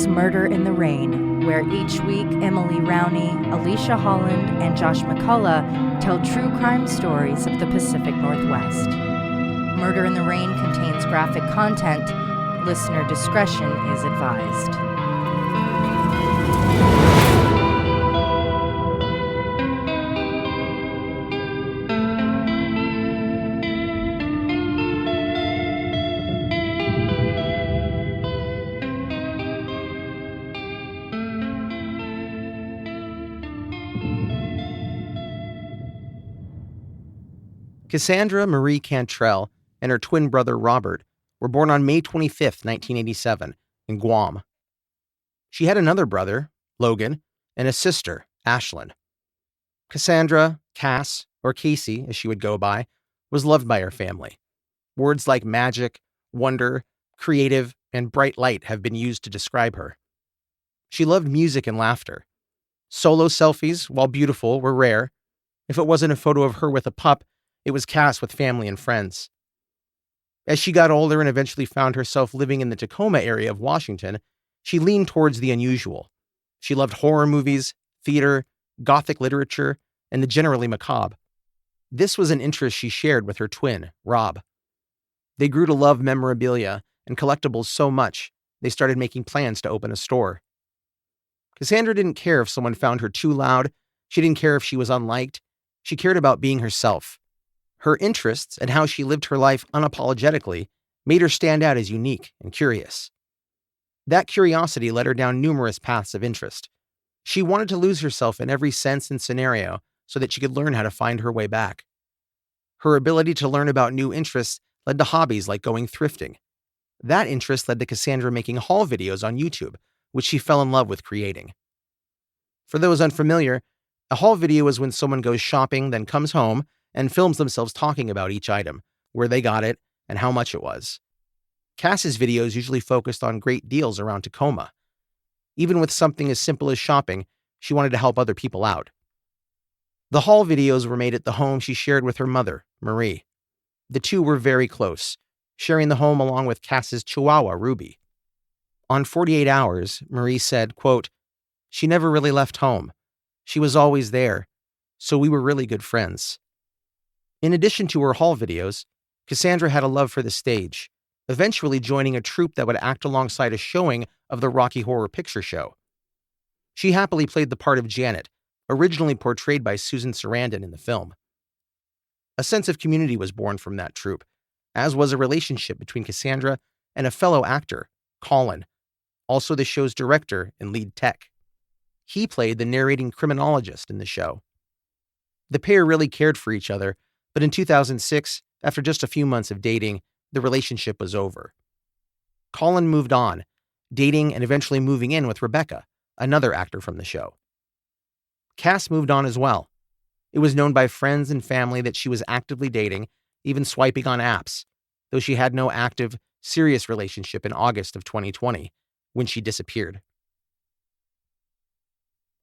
is Murder in the Rain, where each week Emily Rowney, Alicia Holland, and Josh McCullough tell true crime stories of the Pacific Northwest. Murder in the Rain contains graphic content. Listener discretion is advised. Kassanndra Marie Cantrell and her twin brother Robert were born on May 25, 1987, in Guam. She had another brother, Logan, and a sister, Ashlyn. Kassanndra, Cass, or Casey as she would go by, was loved by her family. Words like magic, wonder, creative, and bright light have been used to describe her. She loved music and laughter. Solo selfies, while beautiful, were rare. If it wasn't a photo of her with a pup, it was Cass with family and friends. As she got older and eventually found herself living in the Tacoma area of Washington, she leaned towards the unusual. She loved horror movies, theater, Gothic literature, and the generally macabre. This was an interest she shared with her twin, Rob. They grew to love memorabilia and collectibles so much, they started making plans to open a store. Kassanndra didn't care if someone found her too loud. She didn't care if she was unliked. She cared about being herself. Her interests and how she lived her life unapologetically made her stand out as unique and curious. That curiosity led her down numerous paths of interest. She wanted to lose herself in every sense and scenario so that she could learn how to find her way back. Her ability to learn about new interests led to hobbies like going thrifting. That interest led to Kassanndra making haul videos on YouTube, which she fell in love with creating. For those unfamiliar, a haul video is when someone goes shopping, then comes home, and films themselves talking about each item, where they got it, and how much it was. Cass's videos usually focused on great deals around Tacoma. Even with something as simple as shopping, she wanted to help other people out. The haul videos were made at the home she shared with her mother, Marie. The two were very close, sharing the home along with Cass's Chihuahua, Ruby. On 48 Hours, Marie said, quote, "She never really left home. She was always there, so we were really good friends." In addition to her haul videos, Kassanndra had a love for the stage, eventually joining a troupe that would act alongside a showing of the Rocky Horror Picture Show. She happily played the part of Janet, originally portrayed by Susan Sarandon in the film. A sense of community was born from that troupe, as was a relationship between Kassanndra and a fellow actor, Colin, also the show's director and lead tech. He played the narrating criminologist in the show. The pair really cared for each other, but in 2006, after just a few months of dating, the relationship was over. Colin moved on, dating and eventually moving in with Rebecca, another actor from the show. Cass moved on as well. It was known by friends and family that she was actively dating, even swiping on apps, though she had no active, serious relationship in August of 2020, when she disappeared.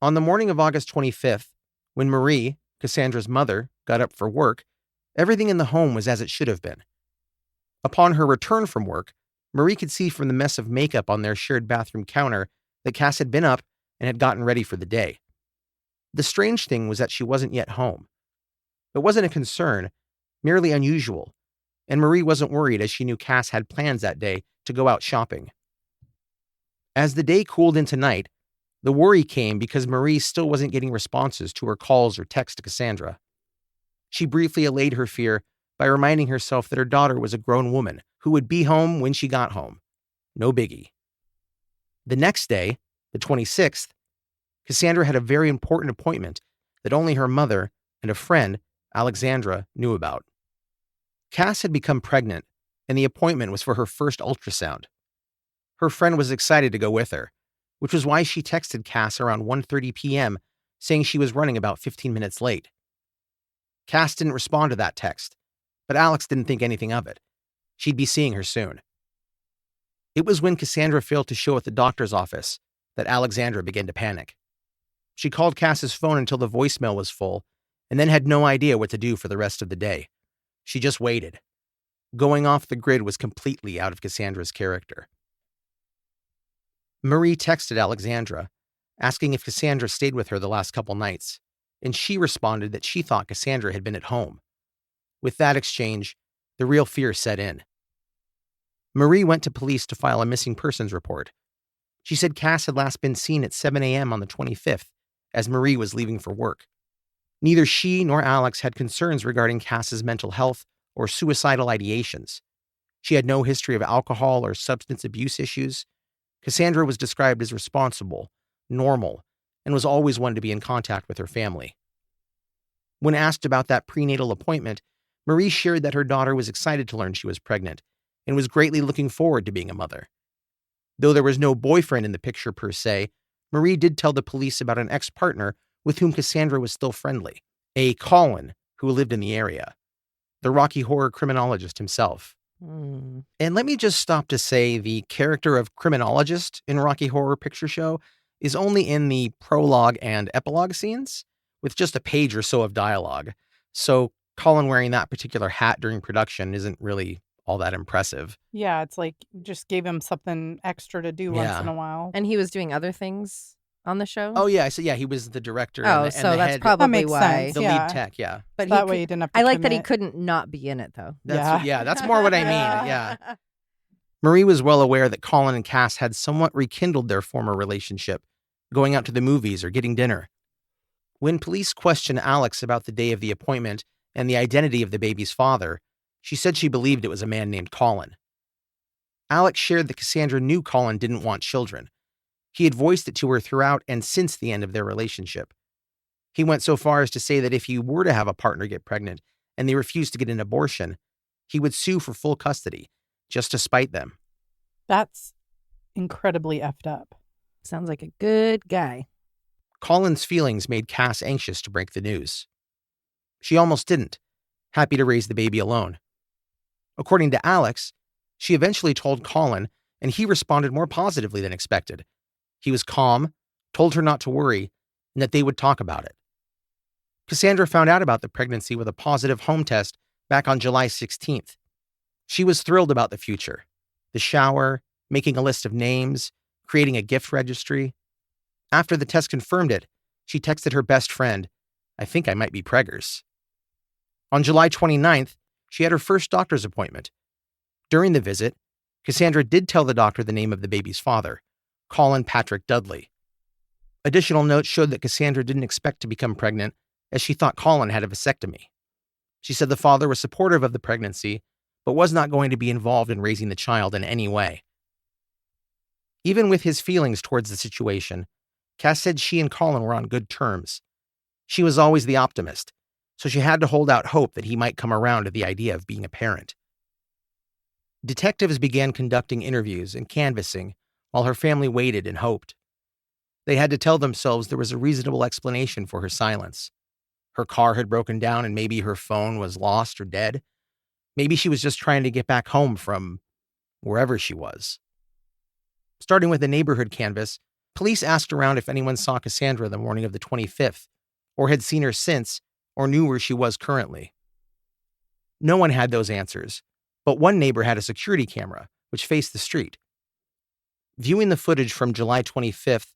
On the morning of August 25th, when Marie, Kassandra's mother, got up for work, everything in the home was as it should have been. Upon her return from work, Marie could see from the mess of makeup on their shared bathroom counter that Cass had been up and had gotten ready for the day. The strange thing was that she wasn't yet home. It wasn't a concern, merely unusual, and Marie wasn't worried as she knew Cass had plans that day to go out shopping. As the day cooled into night, the worry came because Marie still wasn't getting responses to her calls or texts to Kassanndra. She briefly allayed her fear by reminding herself that her daughter was a grown woman who would be home when she got home. No biggie. The next day, the 26th, Kassanndra had a very important appointment that only her mother and a friend, Alexandra, knew about. Cass had become pregnant, and the appointment was for her first ultrasound. Her friend was excited to go with her, which was why she texted Cass around 1:30 p.m., saying she was running about 15 minutes late. Cass didn't respond to that text, but Alex didn't think anything of it. She'd be seeing her soon. It was when Kassanndra failed to show at the doctor's office that Alexandra began to panic. She called Cass's phone until the voicemail was full, and then had no idea what to do for the rest of the day. She just waited. Going off the grid was completely out of Kassandra's character. Marie texted Alexandra, asking if Kassanndra stayed with her the last couple nights, and she responded that she thought Kassanndra had been at home. With that exchange, the real fear set in. Marie went to police to file a missing persons report. She said Cass had last been seen at 7 a.m. on the 25th, as Marie was leaving for work. Neither she nor Alex had concerns regarding Cass's mental health or suicidal ideations. She had no history of alcohol or substance abuse issues. Kassanndra was described as responsible, normal, and was always one to be in contact with her family. When asked about that prenatal appointment, Marie shared that her daughter was excited to learn she was pregnant and was greatly looking forward to being a mother. Though there was no boyfriend in the picture per se, Marie did tell the police about an ex-partner with whom Kassanndra was still friendly, a Colin who lived in the area, the Rocky Horror criminologist himself. And let me just stop to say the character of criminologist in Rocky Horror Picture Show is only in the prologue and epilogue scenes, with just a page or so of dialogue. So Colin wearing that particular hat during production isn't really all that impressive. Yeah, it's like just gave him something extra to do once in a while. And he was doing other things on the show? Oh, yeah. So, yeah, he was the director. Oh, and so the that's head, probably That makes why. sense. the Yeah. lead tech, yeah. But That he way could- you didn't have to I like that he commit. couldn't not be in it, though. That's more what I mean. Yeah. Marie was well aware that Colin and Cass had somewhat rekindled their former relationship, going out to the movies or getting dinner. When police questioned Alex about the day of the appointment and the identity of the baby's father, she said she believed it was a man named Colin. Alex shared that Kassanndra knew Colin didn't want children. He had voiced it to her throughout and since the end of their relationship. He went so far as to say that if he were to have a partner get pregnant and they refused to get an abortion, he would sue for full custody, just to spite them. That's incredibly effed up. Sounds like a good guy. Colin's feelings made Cass anxious to break the news. She almost didn't, happy to raise the baby alone. According to Alex, she eventually told Colin, and he responded more positively than expected. He was calm, told her not to worry, and that they would talk about it. Kassanndra found out about the pregnancy with a positive home test back on July 16th. She was thrilled about the future. The shower, making a list of names, creating a gift registry. After the test confirmed it, she texted her best friend, "I think I might be preggers." On July 29th, she had her first doctor's appointment. During the visit, Kassanndra did tell the doctor the name of the baby's father, Colin Patrick Dudley. Additional notes showed that Kassanndra didn't expect to become pregnant, as she thought Colin had a vasectomy. She said the father was supportive of the pregnancy, but was not going to be involved in raising the child in any way. Even with his feelings towards the situation, Cass said she and Colin were on good terms. She was always the optimist, so she had to hold out hope that he might come around to the idea of being a parent. Detectives began conducting interviews and canvassing while her family waited and hoped. They had to tell themselves there was a reasonable explanation for her silence. Her car had broken down and maybe her phone was lost or dead. Maybe she was just trying to get back home from wherever she was. Starting with the neighborhood canvass, police asked around if anyone saw Kassanndra the morning of the 25th, or had seen her since, or knew where she was currently. No one had those answers, but one neighbor had a security camera, which faced the street. Viewing the footage from July 25th,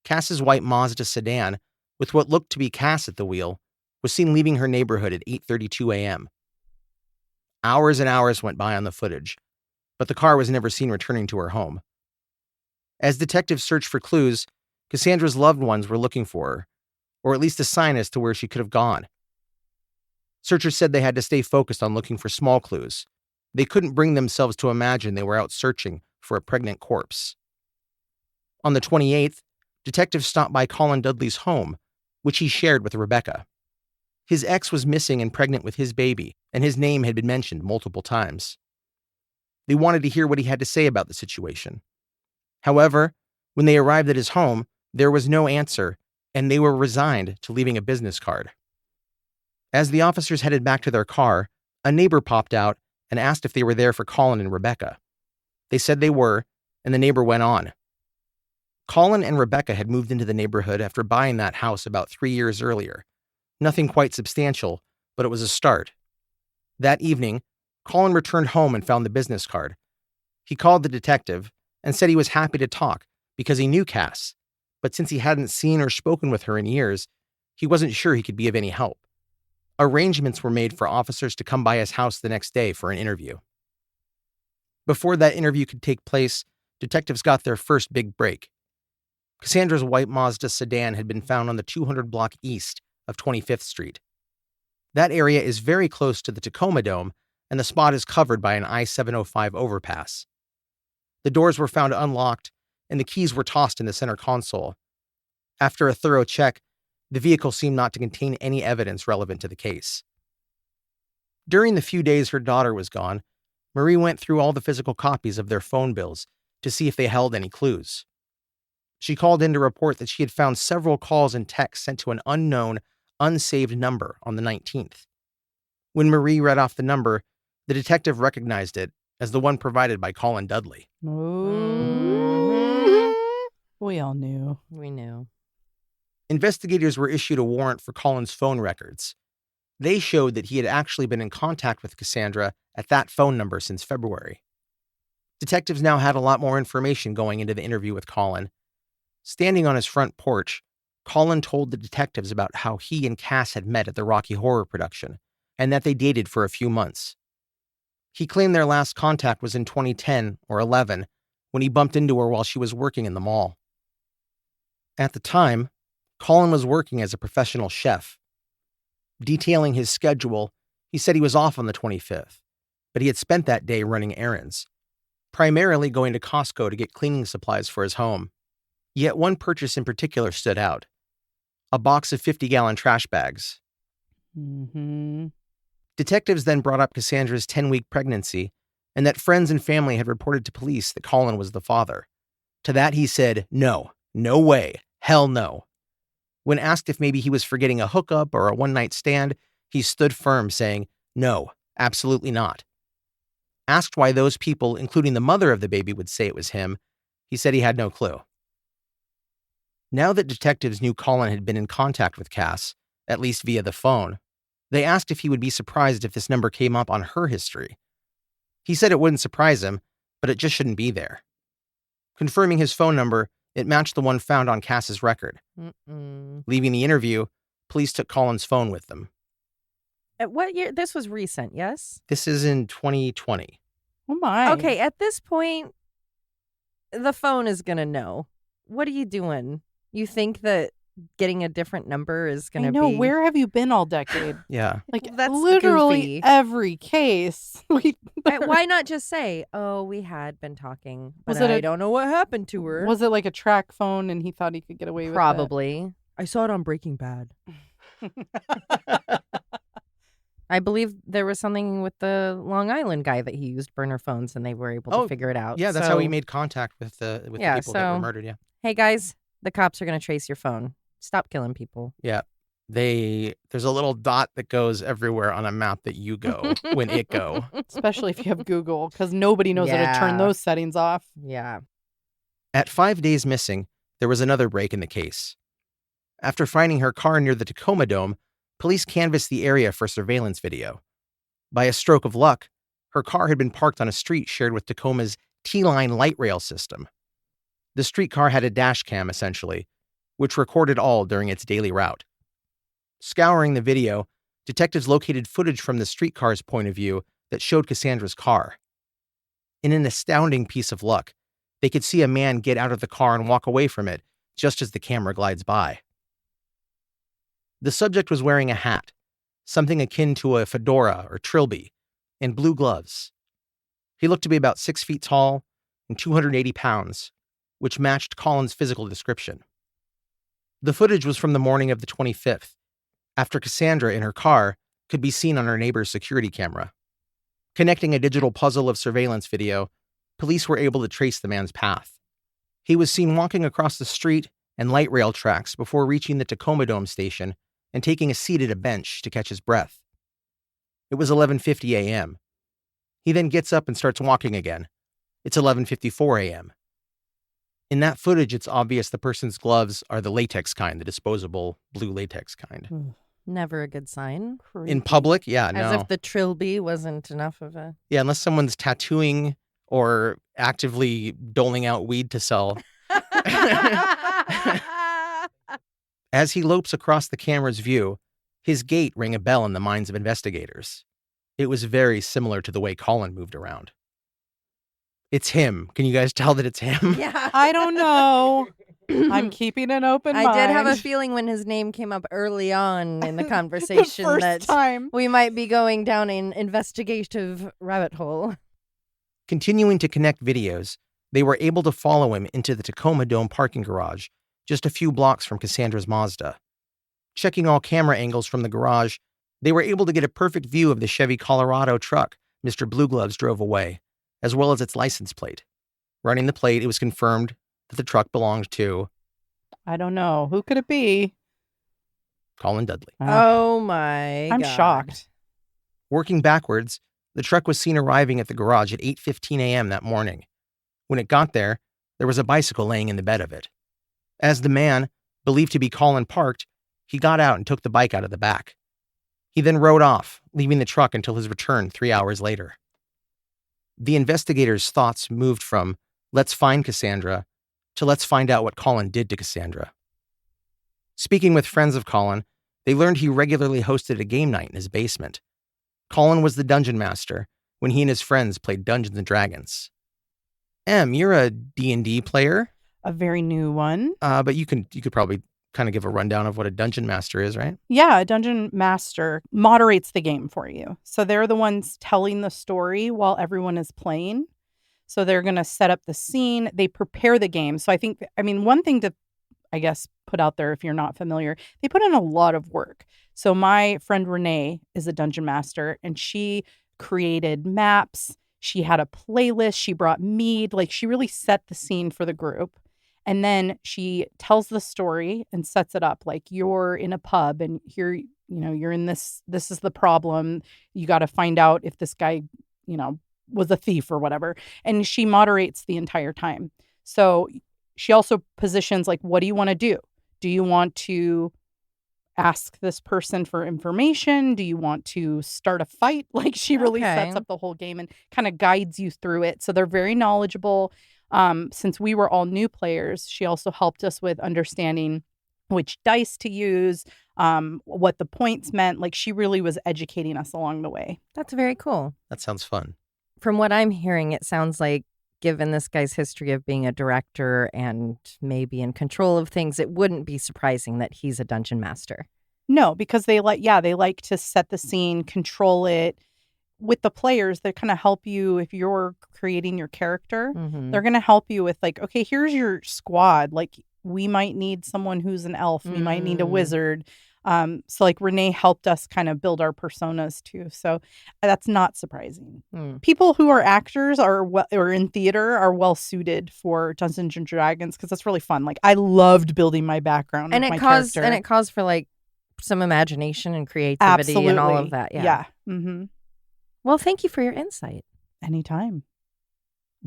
Cass's white Mazda sedan, with what looked to be Cass at the wheel, was seen leaving her neighborhood at 8:32 a.m. Hours and hours went by on the footage, but the car was never seen returning to her home. As detectives searched for clues, Kassandra's loved ones were looking for her, or at least a sign as to where she could have gone. Searchers said they had to stay focused on looking for small clues. They couldn't bring themselves to imagine they were out searching for a pregnant corpse. On the 28th, detectives stopped by Colin Dudley's home, which he shared with Rebecca. His ex was missing and pregnant with his baby, and his name had been mentioned multiple times. They wanted to hear what he had to say about the situation. However, when they arrived at his home, there was no answer, and they were resigned to leaving a business card. As the officers headed back to their car, a neighbor popped out and asked if they were there for Colin and Rebecca. They said they were, and the neighbor went on. Colin and Rebecca had moved into the neighborhood after buying that house about 3 years earlier. Nothing quite substantial, but it was a start. That evening, Colin returned home and found the business card. He called the detective and said he was happy to talk, because he knew Cass, but since he hadn't seen or spoken with her in years, he wasn't sure he could be of any help. Arrangements were made for officers to come by his house the next day for an interview. Before that interview could take place, detectives got their first big break. Kassandra's white Mazda sedan had been found on the 200 block east of 25th Street. That area is very close to the Tacoma Dome, and the spot is covered by an I-705 overpass. The doors were found unlocked, and the keys were tossed in the center console. After a thorough check, the vehicle seemed not to contain any evidence relevant to the case. During the few days her daughter was gone, Marie went through all the physical copies of their phone bills to see if they held any clues. She called in to report that she had found several calls and texts sent to an unknown, unsaved number on the 19th. When Marie read off the number, the detective recognized it as the one provided by Colin Dudley. Ooh. We all knew. We knew. Investigators were issued a warrant for Colin's phone records. They showed that he had actually been in contact with Kassanndra at that phone number since February. Detectives now had a lot more information going into the interview with Colin. Standing on his front porch, Colin told the detectives about how he and Cass had met at the Rocky Horror production, and that they dated for a few months. He claimed their last contact was in 2010 or 11, when he bumped into her while she was working in the mall. At the time, Colin was working as a professional chef. Detailing his schedule, he said he was off on the 25th, but he had spent that day running errands, primarily going to Costco to get cleaning supplies for his home. Yet one purchase in particular stood out: a box of 50-gallon trash bags. Detectives then brought up Kassandra's 10-week pregnancy and that friends and family had reported to police that Colin was the father. To that he said, no way, hell no. When asked if maybe he was forgetting a hookup or a one-night stand, he stood firm, saying, no, absolutely not. Asked why those people, including the mother of the baby, would say it was him, he said he had no clue. Now that detectives knew Colin had been in contact with Cass, at least via the phone, they asked if he would be surprised if this number came up on her history. He said it wouldn't surprise him, but it just shouldn't be there. Confirming his phone number, it matched the one found on Cass's record. Leaving the interview, police took Colin's phone with them. At what year? This was recent, yes? This is in 2020. Oh my. Okay, at this point, the phone is going to know. What are you doing? You think that getting a different number is going to be... I know, where have you been all decade? Yeah. Like, That's literally goofy. every case. Why not just say, oh, we had been talking, but I don't know what happened to her. Was it like a track phone and he thought he could get away with it? Probably. I saw it on Breaking Bad. I believe there was something with the Long Island guy that he used burner phones and they were able to figure it out. Yeah, that's how he made contact with the people that were murdered, yeah. Hey guys, the cops are going to trace your phone. Stop killing people. Yeah. There's a little dot that goes everywhere on a map that you go when it go. Especially if you have Google, because nobody knows how to turn those settings off. Yeah. At 5 days missing, there was another break in the case. After finding her car near the Tacoma Dome, police canvassed the area for surveillance video. By a stroke of luck, her car had been parked on a street shared with Tacoma's T-line light rail system. The streetcar had a dashcam, essentially, which recorded all during its daily route. Scouring the video, detectives located footage from the streetcar's point of view that showed Kassandra's car. In an astounding piece of luck, they could see a man get out of the car and walk away from it just as the camera glides by. The subject was wearing a hat, something akin to a fedora or trilby, and blue gloves. He looked to be about 6 feet tall and 280 pounds, which matched Colin's physical description. The footage was from the morning of the 25th, after Kassanndra in her car could be seen on her neighbor's security camera. Connecting a digital puzzle of surveillance video, police were able to trace the man's path. He was seen walking across the street and light rail tracks before reaching the Tacoma Dome station and taking a seat at a bench to catch his breath. It was 11:50 a.m. He then gets up and starts walking again. It's 11:54 a.m. In that footage, it's obvious the person's gloves are the latex kind, the disposable blue latex kind. Never a good sign. In public, yeah, no. As if the trilby wasn't enough of a... Yeah, unless someone's tattooing or actively doling out weed to sell. As he lopes across the camera's view, his gait rang a bell in the minds of investigators. It was very similar to the way Colin moved around. It's him. Can you guys tell that it's him? Yeah. I don't know. I'm keeping an open mind. I did have a feeling when his name came up early on in the conversation the first that time. we might be going down an investigative rabbit hole. Continuing to connect videos, they were able to follow him into the Tacoma Dome parking garage, just a few blocks from Kassandra's Mazda. Checking all camera angles from the garage, they were able to get a perfect view of the Chevy Colorado truck Mr. Blue Gloves drove away, as well as its license plate. Running the plate, it was confirmed that the truck belonged to I don't know. Who could it be? Colin Dudley. Oh my I'm God. shocked. Working backwards, the truck was seen arriving at the garage at 8:15 a.m. that morning. When it got there was a bicycle laying in the bed of it. As the man, believed to be Colin, parked, he got out and took the bike out of the back. He then rode off, leaving the truck until his return 3 hours later. The investigators' thoughts moved from, let's find Kassanndra, to let's find out what Colin did to Kassanndra. Speaking with friends of Colin, they learned he regularly hosted a game night in his basement. Colin was the dungeon master when he and his friends played Dungeons & Dragons. Em, you're a D&D player, A very new one. but you could probably kind of give a rundown of what a dungeon master is, right? Yeah, a dungeon master moderates the game for you. So they're the ones telling the story while everyone is playing. So they're going to set up the scene. They prepare the game. So one thing to, I guess, put out there if you're not familiar, they put in a lot of work. So my friend Renee is a dungeon master, and she created maps. She had a playlist. She brought mead. Like, she really set the scene for the group. And then she tells the story and sets it up. Like, you're in a pub and here, you're in this is the problem. You got to find out if this guy, was a thief or whatever. And she moderates the entire time. So she also positions, like, what do you want to do? Do you want to ask this person for information? Do you want to start a fight? Like, she really sets up the whole game and kind of guides you through it. So they're very knowledgeable. Since we were all new players, she also helped us with understanding which dice to use, what the points meant. Like, she really was educating us along the way. That's very cool. That sounds fun. From what I'm hearing, it sounds like, given this guy's history of being a director and maybe in control of things, it wouldn't be surprising that he's a dungeon master. No, because they like to set the scene, control it. With the players, they kind of help you if you're creating your character. Mm-hmm. They're going to help you with, like, okay, here's your squad. Like, we might need someone who's an elf. We might need a wizard. So, like, Renee helped us kind of build our personas too. So that's not surprising. People who are actors or in theater are well suited for Dungeons and Dragons because that's really fun. Like, I loved building my background and with it my caused character. and it caused for, like, some imagination and creativity. Absolutely. And all of that. Yeah. Mm-hmm. Well, thank you for your insight. Anytime.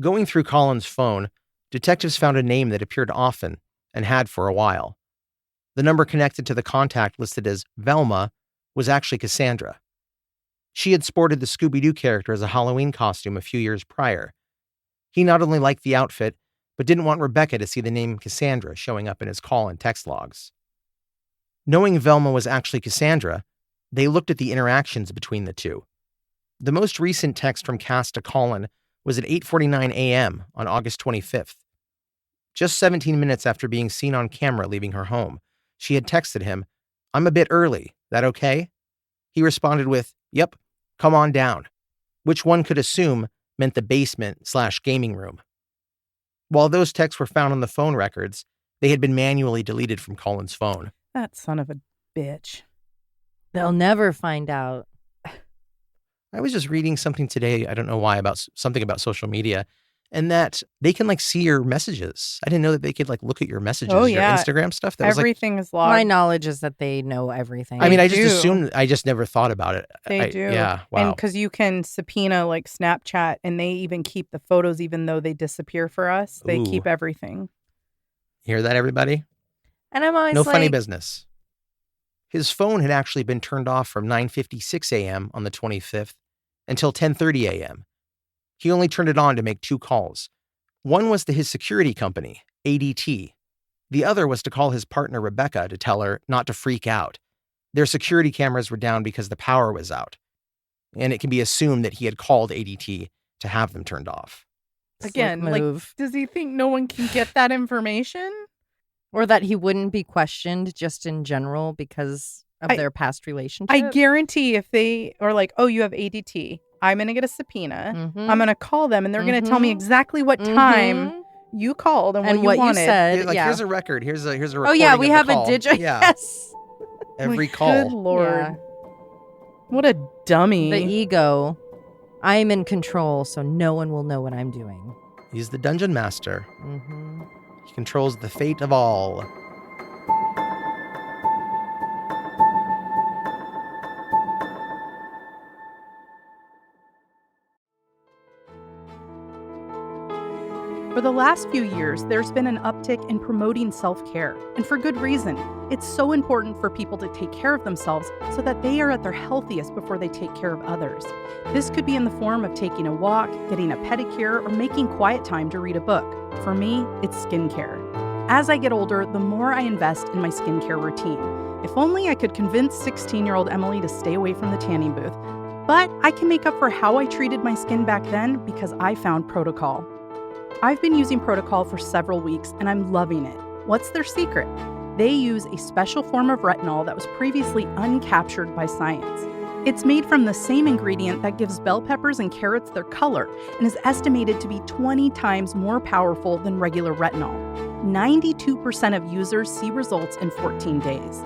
Going through Colin's phone, detectives found a name that appeared often and had for a while. The number connected to the contact listed as Velma was actually Kassanndra. She had sported the Scooby-Doo character as a Halloween costume a few years prior. He not only liked the outfit, but didn't want Rebecca to see the name Kassanndra showing up in his call and text logs. Knowing Velma was actually Kassanndra, they looked at the interactions between the two. The most recent text from Cass to Colin was at 8:49 a.m. on August 25th. Just 17 minutes after being seen on camera leaving her home, she had texted him, "I'm a bit early. That okay?" He responded with, "Yep, come on down," which one could assume meant the basement/gaming room. While those texts were found on the phone records, they had been manually deleted from Colin's phone. That son of a bitch. They'll never find out. I was just reading something today, I don't know why, about something about social media, and that they can, like, see your messages. I didn't know that they could, like, look at your messages, Oh, your yeah. Instagram stuff. That Everything is logged. My knowledge is that they know everything. I mean, They I just do. assumed, I just never thought about it. They do. Yeah, wow. And because you can subpoena, like, Snapchat, and they even keep the photos even though they disappear for us. They Ooh. keep everything. Hear that, everybody? And I'm always No like, funny business. His phone had actually been turned off from 9:56 a.m. on the 25th until 10:30 a.m. He only turned it on to make 2 calls, One was to his security company, ADT. The other was to call his partner Rebecca to tell her not to freak out. Their security cameras were down because the power was out, and it can be assumed that he had called ADT to have them turned off. Again, Slick move. does he think no one can get that information? Or that he wouldn't be questioned just in general because of their past relationship? I guarantee if they are like, oh, you have ADT, I'm going to get a subpoena. Mhm. I'm going to call them and they're going to tell me exactly what time you called and what you wanted. said. Like, yeah. here's a record. Here's a recording. Oh, yeah, we of the have call. a digit. Yeah, Yes. every Good call. Lord. Yeah. What a dummy. The ego. I'm in control, so no one will know what I'm doing. He's the dungeon master. Mm-hmm. He controls the fate of all. For the last few years, there's been an uptick in promoting self-care, and for good reason. It's so important for people to take care of themselves so that they are at their healthiest before they take care of others. This could be in the form of taking a walk, getting a pedicure, or making quiet time to read a book. For me, it's skincare. As I get older, the more I invest in my skincare routine. If only I could convince 16-year-old Emily to stay away from the tanning booth. But I can make up for how I treated my skin back then because I found Protocol. I've been using Protocol for several weeks and I'm loving it. What's their secret? They use a special form of retinol that was previously uncaptured by science. It's made from the same ingredient that gives bell peppers and carrots their color and is estimated to be 20 times more powerful than regular retinol. 92% of users see results in 14 days.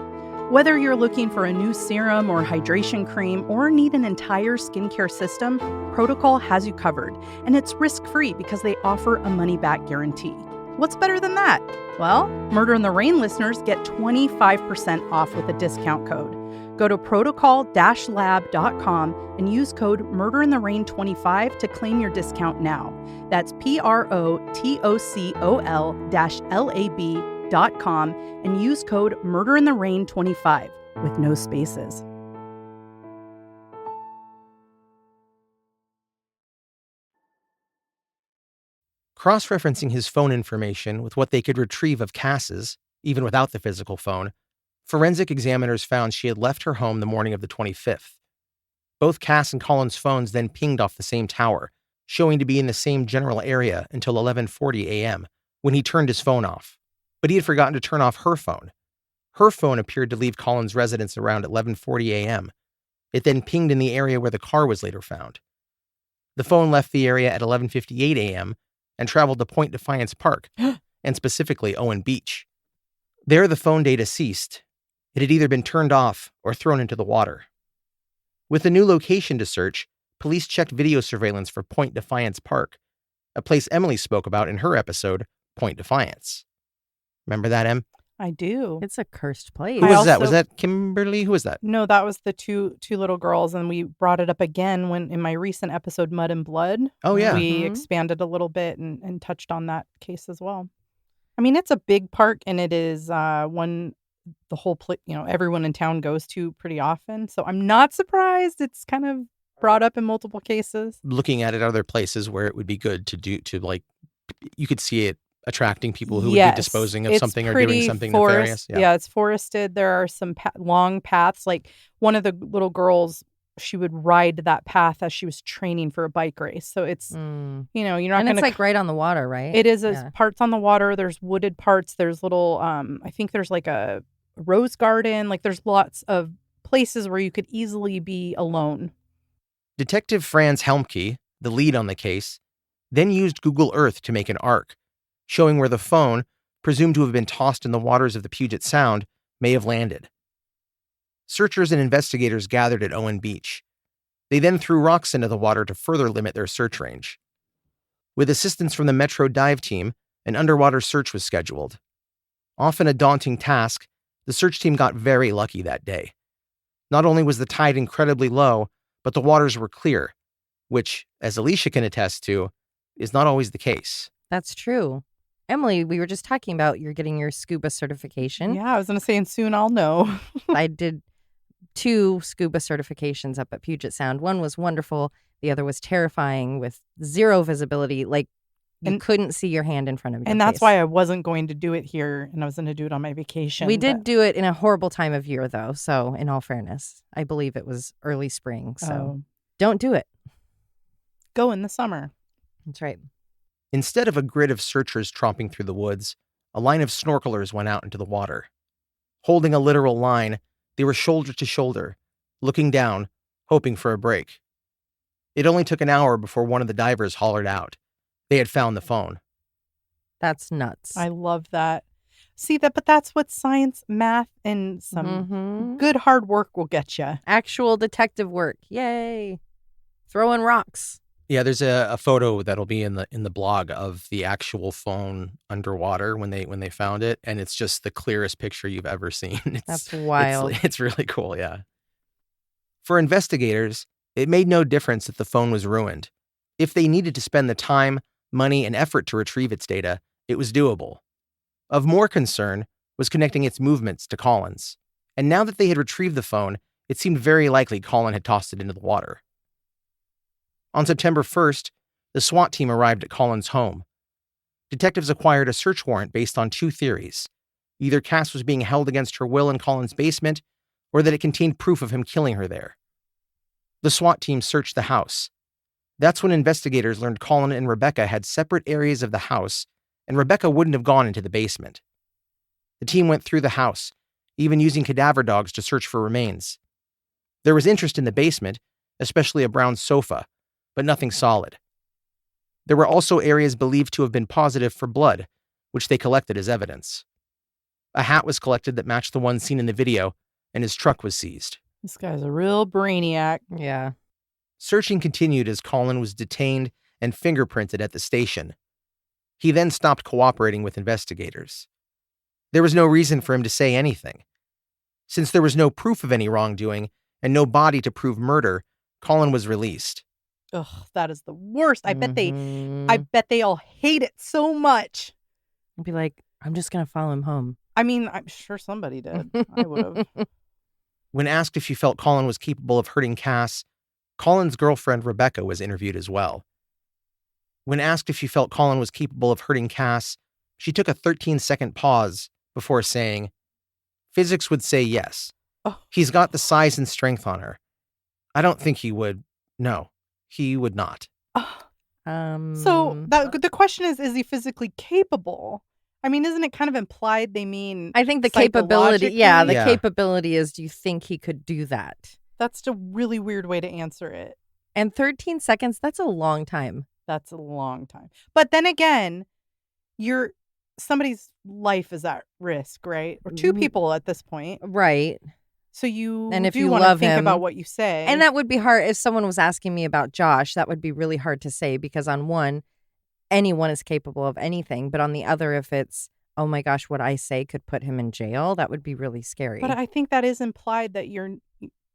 Whether you're looking for a new serum or hydration cream or need an entire skincare system, Protocol has you covered, and it's risk-free because they offer a money-back guarantee. What's better than that? Well, Murder in the Rain listeners get 25% off with a discount code. Go to protocol-lab.com and use code MurderInTheRain25 to claim your discount now. That's protocol-lab.com and use code MurderInTheRain25 with no spaces. Cross-referencing his phone information with what they could retrieve of Cass's, even without the physical phone, forensic examiners found she had left her home the morning of the 25th. Both Cass and Colin's phones then pinged off the same tower, showing to be in the same general area until 11:40 a.m., when he turned his phone off. But he had forgotten to turn off her phone. Her phone appeared to leave Colin's residence around 11:40 a.m. It then pinged in the area where the car was later found. The phone left the area at 11:58 a.m., and traveled to Point Defiance Park, and specifically Owen Beach. There, the phone data ceased. It had either been turned off or thrown into the water. With a new location to search, police checked video surveillance for Point Defiance Park, a place Emily spoke about in her episode, Point Defiance. Remember that, Em? I do. It's a cursed place. Who I was that? also- Was that Kimberly? Who was that? No, that was the two little girls, and we brought it up again when in my recent episode, Mud and Blood. Oh, yeah. We Mhm. expanded a little bit and touched on that case as well. I mean, it's a big park, and it is one the whole everyone in town goes to pretty often. So I'm not surprised it's kind of brought up in multiple cases. Looking at it, are there places where it would be good you could see it attracting people who would Yes, be disposing of it's something or doing pretty something forest- nefarious? Yeah, it's forested. There are some long paths. Like one of the little girls, she would ride that path as she was training for a bike race. So it's, Mm. you're not And going it's to. like right on the water, right? It is Yeah. parts on the water. There's wooded parts. There's little, I think there's like a rose garden. Like there's lots of places where you could easily be alone. Detective Franz Helmke, the lead on the case, then used Google Earth to make an arc, showing where the phone, presumed to have been tossed in the waters of the Puget Sound, may have landed. Searchers and investigators gathered at Owen Beach. They then threw rocks into the water to further limit their search range. With assistance from the Metro Dive Team, an underwater search was scheduled. Often a daunting task, the search team got very lucky that day. Not only was the tide incredibly low, but the waters were clear, which, as Alicia can attest to, is not always the case. That's true. Emily, we were just talking about you're getting your scuba certification. Yeah, I was going to say, and soon I'll know. I did 2 scuba certifications up at Puget Sound. One was wonderful. The other was terrifying with zero visibility. Like You couldn't see your hand in front of your And that's face. why I wasn't going to do it here, and I was going to do it on my vacation. We did do it in a horrible time of year, though. So, in all fairness, I believe it was early spring. So, don't do it. Go in the summer. That's right. Instead of a grid of searchers tromping through the woods, a line of snorkelers went out into the water. Holding a literal line, they were shoulder to shoulder, looking down, hoping for a break. It only took an hour before one of the divers hollered out. They had found the phone. That's nuts. I love that. See that, but that's what science, math, and some good hard work will get you. Actual detective work. Yay. Throwing rocks. Yeah, there's a photo that'll be in the blog of the actual phone underwater when they found it, and it's just the clearest picture you've ever seen. That's wild. It's really cool, yeah. For investigators, it made no difference if the phone was ruined. If they needed to spend the time, money, and effort to retrieve its data, it was doable. Of more concern was connecting its movements to Colin's. And now that they had retrieved the phone, it seemed very likely Colin had tossed it into the water. On September 1st, the SWAT team arrived at Colin's home. Detectives acquired a search warrant based on two theories. Either Cass was being held against her will in Colin's basement, or that it contained proof of him killing her there. The SWAT team searched the house. That's when investigators learned Colin and Rebecca had separate areas of the house, and Rebecca wouldn't have gone into the basement. The team went through the house, even using cadaver dogs to search for remains. There was interest in the basement, especially a brown sofa, but nothing solid. There were also areas believed to have been positive for blood, which they collected as evidence. A hat was collected that matched the one seen in the video, and his truck was seized. This guy's a real brainiac. Yeah. Searching continued as Colin was detained and fingerprinted at the station. He then stopped cooperating with investigators. There was no reason for him to say anything. Since there was no proof of any wrongdoing and no body to prove murder, Colin was released. Ugh, that is the worst. I bet they all hate it so much. I'd be like, I'm just going to follow him home. I mean, I'm sure somebody did. I would have. When asked if she felt Colin was capable of hurting Cass, Colin's girlfriend Rebecca was interviewed as well. When asked if she felt Colin was capable of hurting Cass, she took a 13-second pause before saying, "Physics would say yes. Oh. He's got the size and strength on her. I don't think he would. No, he would not." So the question is he physically capable? I mean, isn't it kind of implied they mean I think the capability, psychologically? capability is, do you think he could do that? That's a really weird way to answer it. And 13 seconds, that's a long time. That's a long time. But then again, somebody's life is at risk, right? Or two people at this point. Right. So you and if do you want love to think him, about what you say. And that would be hard. If someone was asking me about Josh, that would be really hard to say because on one, anyone is capable of anything. But on the other, if it's, oh my gosh, what I say could put him in jail, that would be really scary. But I think that is implied that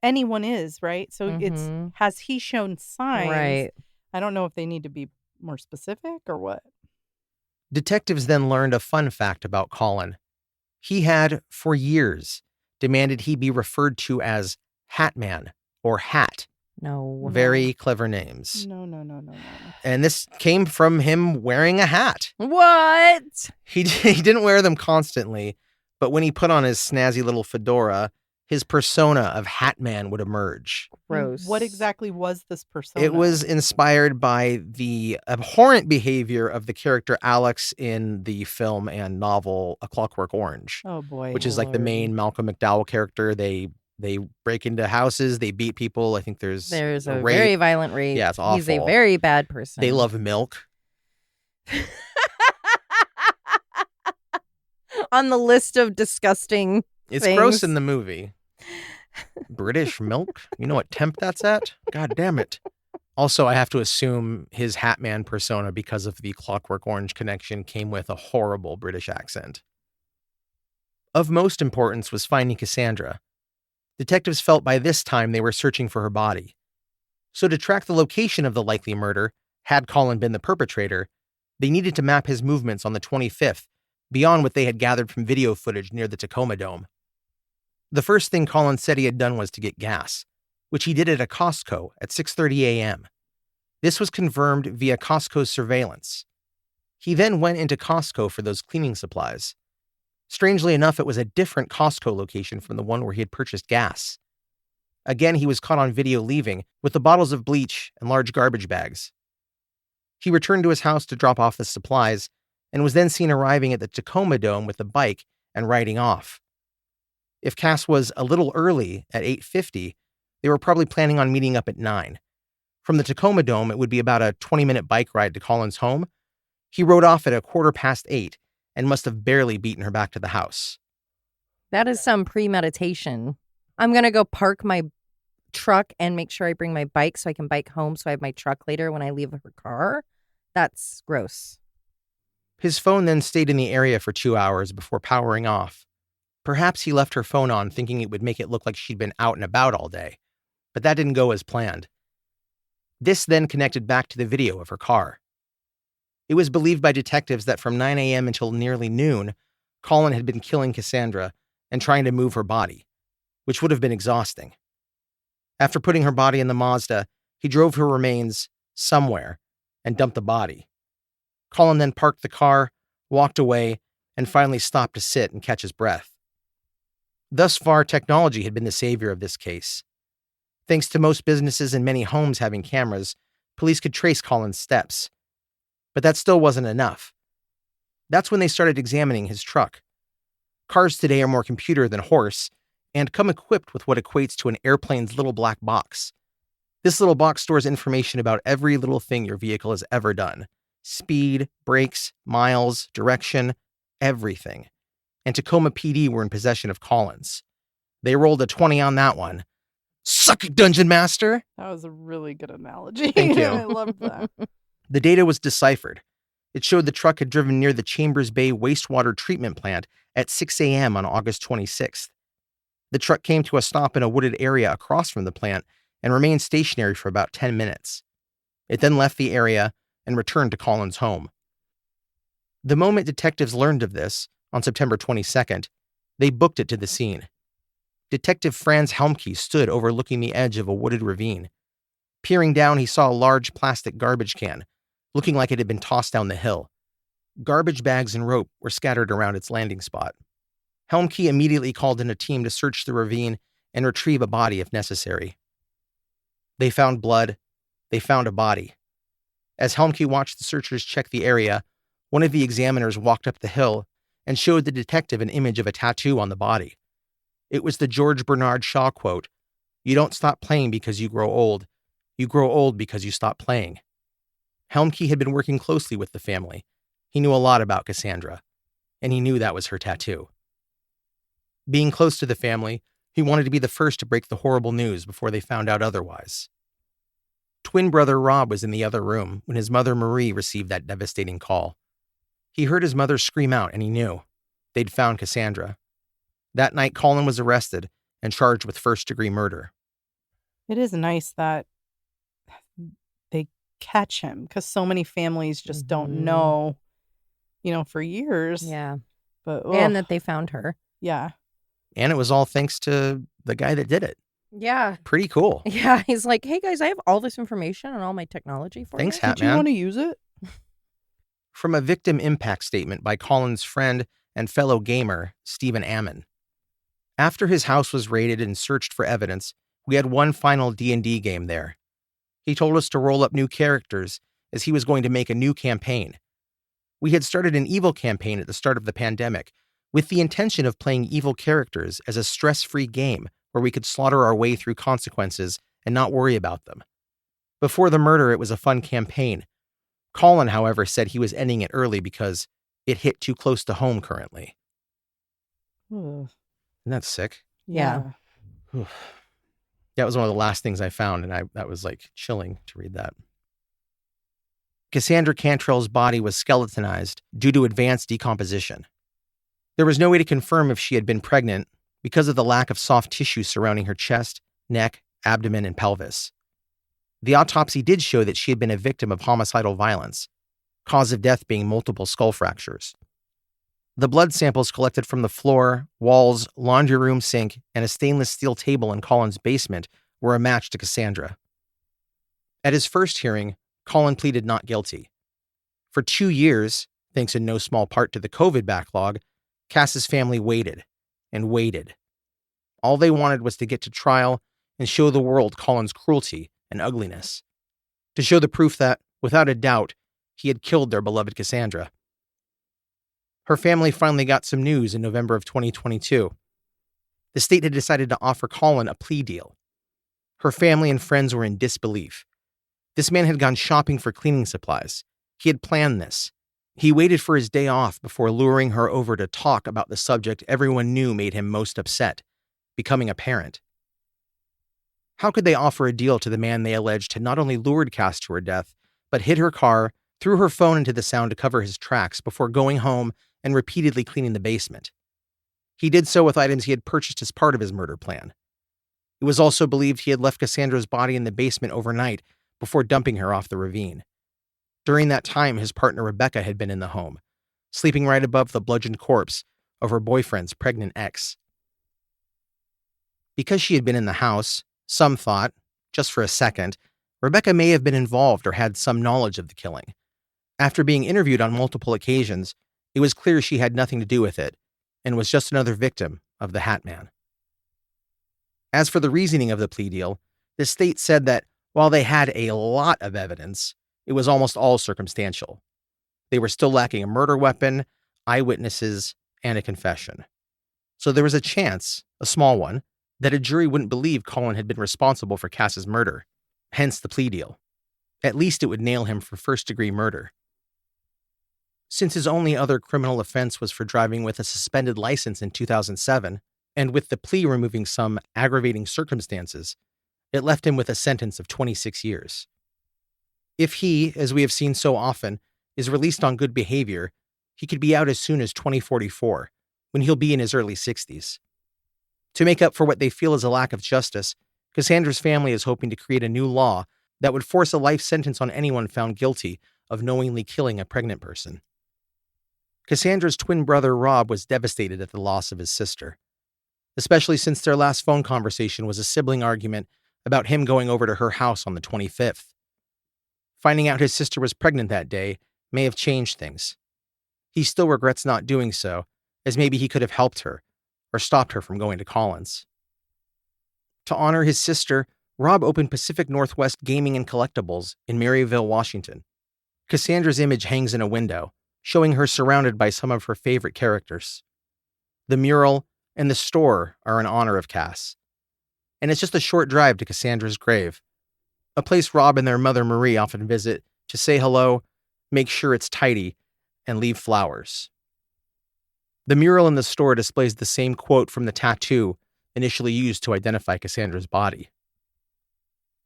anyone is, right? So it's, has he shown signs? Right. I don't know if they need to be more specific or what. Detectives then learned a fun fact about Colin. He had, for years, demanded he be referred to as Hatman or Hat. No. Very clever names. No. And this came from him wearing a hat. What? He didn't wear them constantly, but when he put on his snazzy little fedora, his persona of Hatman would emerge. Gross. What exactly was this persona? It was inspired by the abhorrent behavior of the character Alex in the film and novel A Clockwork Orange. Oh boy. Which is like the main Malcolm McDowell character. They break into houses, they beat people. I think there's a rape. Very violent rape. Yeah, it's awful. He's a very bad person. They love milk. On the list of disgusting It's things. gross in the movie. British milk? You know what temp that's at? God damn it. Also, I have to assume his Hatman persona, because of the Clockwork Orange connection, came with a horrible British accent. Of most importance was finding Kassanndra. Detectives felt by this time they were searching for her body. So to track the location of the likely murder, had Colin been the perpetrator, they needed to map his movements on the 25th, beyond what they had gathered from video footage near the Tacoma Dome. The first thing Colin said he had done was to get gas, which he did at a Costco at 6:30 a.m. This was confirmed via Costco's surveillance. He then went into Costco for those cleaning supplies. Strangely enough, it was a different Costco location from the one where he had purchased gas. Again, he was caught on video leaving with the bottles of bleach and large garbage bags. He returned to his house to drop off the supplies and was then seen arriving at the Tacoma Dome with a bike and riding off. If Cass was a little early at 8:50, they were probably planning on meeting up at 9. From the Tacoma Dome, it would be about a 20-minute bike ride to Colin's home. He rode off at 8:15 and must have barely beaten her back to the house. That is some premeditation. I'm going to go park my truck and make sure I bring my bike so I can bike home so I have my truck later when I leave her car. That's gross. His phone then stayed in the area for 2 hours before powering off. Perhaps he left her phone on thinking it would make it look like she'd been out and about all day, but that didn't go as planned. This then connected back to the video of her car. It was believed by detectives that from 9 a.m. until nearly noon, Colin had been killing Kassanndra and trying to move her body, which would have been exhausting. After putting her body in the Mazda, he drove her remains somewhere and dumped the body. Colin then parked the car, walked away, and finally stopped to sit and catch his breath. Thus far, technology had been the savior of this case. Thanks to most businesses and many homes having cameras, police could trace Colin's steps. But that still wasn't enough. That's when they started examining his truck. Cars today are more computer than horse, and come equipped with what equates to an airplane's little black box. This little box stores information about every little thing your vehicle has ever done. Speed, brakes, miles, direction, everything. And Tacoma PD were in possession of Colin's. They rolled a 20 on that one. Suck it, Dungeon Master! That was a really good analogy. Thank you. I love that. The data was deciphered. It showed the truck had driven near the Chambers Bay wastewater treatment plant at 6 a.m. on August 26th. The truck came to a stop in a wooded area across from the plant and remained stationary for about 10 minutes. It then left the area and returned to Colin's home. The moment detectives learned of this, on September 22nd, they booked it to the scene. Detective Franz Helmke stood overlooking the edge of a wooded ravine. Peering down, he saw a large plastic garbage can, looking like it had been tossed down the hill. Garbage bags and rope were scattered around its landing spot. Helmke immediately called in a team to search the ravine and retrieve a body if necessary. They found blood. They found a body. As Helmke watched the searchers check the area, one of the examiners walked up the hill and showed the detective an image of a tattoo on the body. It was the George Bernard Shaw quote, "You don't stop playing because you grow old. You grow old because you stop playing." Helmke had been working closely with the family. He knew a lot about Kassanndra, and he knew that was her tattoo. Being close to the family, he wanted to be the first to break the horrible news before they found out otherwise. Twin brother Rob was in the other room when his mother Marie received that devastating call. He heard his mother scream out, and he knew. They'd found Kassanndra. That night, Colin was arrested and charged with first-degree murder. It is nice that they catch him because so many families just don't know, for years. Yeah. But And that they found her. yeah. And it was all thanks to the guy that did it. Yeah. Pretty cool. Yeah. He's like, hey, guys, I have all this information and all my technology for Thanks, you. Hat Did you Man. want to use it? From a victim impact statement by Colin's friend and fellow gamer, Stephen Ammon. After his house was raided and searched for evidence, we had one final D&D game there. He told us to roll up new characters as he was going to make a new campaign. We had started an evil campaign at the start of the pandemic with the intention of playing evil characters as a stress-free game where we could slaughter our way through consequences and not worry about them. Before the murder, it was a fun campaign. Colin, however, said he was ending it early because it hit too close to home currently. Ugh. Isn't that sick? Yeah. That was one of the last things I found, and that was like chilling to read that. Kassanndra Cantrell's body was skeletonized due to advanced decomposition. There was no way to confirm if she had been pregnant because of the lack of soft tissue surrounding her chest, neck, abdomen, and pelvis. The autopsy did show that she had been a victim of homicidal violence, cause of death being multiple skull fractures. The blood samples collected from the floor, walls, laundry room sink, and a stainless steel table in Colin's basement were a match to Kassanndra. At his first hearing, Colin pleaded not guilty. For 2 years, thanks in no small part to the COVID backlog, Cass's family waited and waited. All they wanted was to get to trial and show the world Colin's cruelty and ugliness. To show the proof that, without a doubt, he had killed their beloved Kassanndra. Her family finally got some news in November of 2022. The state had decided to offer Colin a plea deal. Her family and friends were in disbelief. This man had gone shopping for cleaning supplies. He had planned this. He waited for his day off before luring her over to talk about the subject everyone knew made him most upset, becoming a parent. How could they offer a deal to the man they alleged had not only lured Cass to her death, but hid her car, threw her phone into the sound to cover his tracks before going home and repeatedly cleaning the basement? He did so with items he had purchased as part of his murder plan. It was also believed he had left Kassandra's body in the basement overnight before dumping her off the ravine. During that time, his partner Rebecca had been in the home, sleeping right above the bludgeoned corpse of her boyfriend's pregnant ex. Because she had been in the house, some thought, just for a second, Rebecca may have been involved or had some knowledge of the killing. After being interviewed on multiple occasions, it was clear she had nothing to do with it and was just another victim of the Hat Man. As for the reasoning of the plea deal, the state said that while they had a lot of evidence, it was almost all circumstantial. They were still lacking a murder weapon, eyewitnesses, and a confession. So there was a chance, a small one, that a jury wouldn't believe Colin had been responsible for Cass's murder, hence the plea deal. At least it would nail him for first-degree murder. Since his only other criminal offense was for driving with a suspended license in 2007, and with the plea removing some aggravating circumstances, it left him with a sentence of 26 years. If he, as we have seen so often, is released on good behavior, he could be out as soon as 2044, when he'll be in his early 60s. To make up for what they feel is a lack of justice, Kassandra's family is hoping to create a new law that would force a life sentence on anyone found guilty of knowingly killing a pregnant person. Kassandra's twin brother Rob was devastated at the loss of his sister, especially since their last phone conversation was a sibling argument about him going over to her house on the 25th. Finding out his sister was pregnant that day may have changed things. He still regrets not doing so, as maybe he could have helped her or stopped her from going to Colin's. To honor his sister, Rob opened Pacific Northwest Gaming and Collectibles in Maryville, Washington. Kassandra's image hangs in a window, showing her surrounded by some of her favorite characters. The mural and the store are in honor of Cass. And it's just a short drive to Kassandra's grave, a place Rob and their mother Marie often visit to say hello, make sure it's tidy, and leave flowers. The mural in the store displays the same quote from the tattoo initially used to identify Kassandra's body.